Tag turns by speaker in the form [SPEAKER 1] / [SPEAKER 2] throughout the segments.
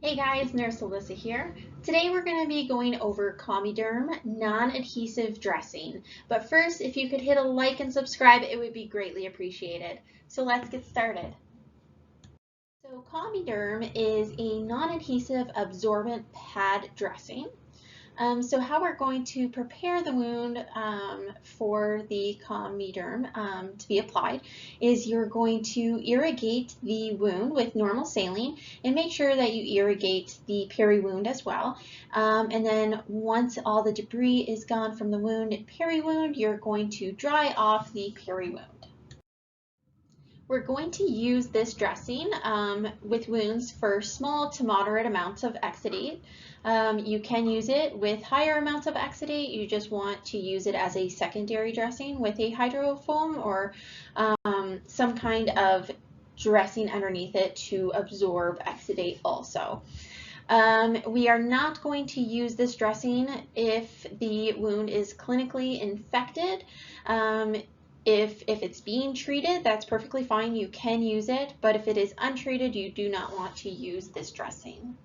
[SPEAKER 1] Hey guys, Nurse Alyssa here. Today we're going to be going over Combiderm Non Adhesive dressing. But first, if you could hit a like and subscribe, it would be greatly appreciated. So let's get started. So Combiderm is a non-adhesive absorbent pad dressing. So how we're going to prepare the wound for the Combiderm to be applied is you're going to irrigate the wound with normal saline and make sure that you irrigate the peri-wound as well. And then once all the debris is gone from the wound and peri-wound, you're going to dry off the peri-wound. We're going to use this dressing with wounds for small to moderate amounts of exudate. You can use it with higher amounts of exudate. You just want to use it as a secondary dressing with a hydrofoam or some kind of dressing underneath it to absorb exudate also. We are not going to use this dressing if the wound is clinically infected. If it's being treated, that's perfectly fine. You can use it, but if it is untreated, you do not want to use this dressing.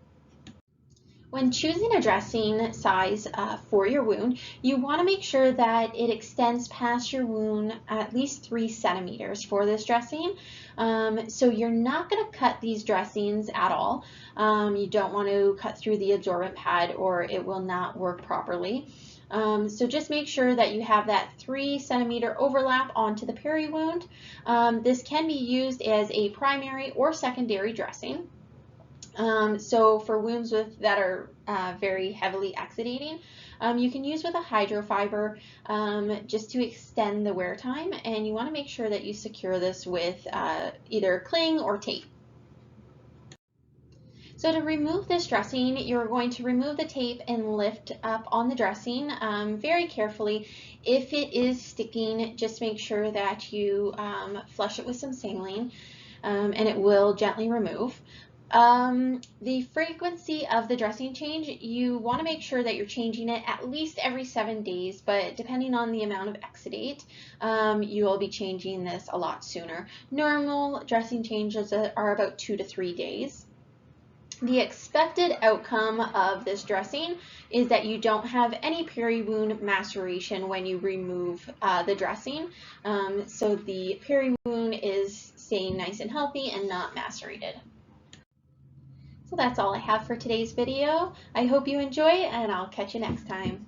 [SPEAKER 1] When choosing a dressing size for your wound, you want to make sure that it extends past your wound at least 3 centimeters for this dressing. So you're not going to cut these dressings at all. You don't want to cut through the absorbent pad or it will not work properly. So just make sure that you have that 3 centimeter overlap onto the peri-wound. This can be used as a primary or secondary dressing. So for wounds that are very heavily exudating, you can use with a hydrofiber just to extend the wear time, and you want to make sure that you secure this with either cling or tape. So to remove this dressing, you're going to remove the tape and lift up on the dressing very carefully. If it is sticking, just make sure that you flush it with some saline and it will gently remove. The frequency of the dressing change, you want to make sure that you're changing it at least every 7 days, but depending on the amount of exudate, you will be changing this a lot sooner. Normal dressing changes are about 2 to 3 days. The expected outcome of this dressing is that you don't have any peri-wound maceration when you remove the dressing. So the peri-wound is staying nice and healthy and not macerated. So that's all I have for today's video. I hope you enjoy and I'll catch you next time.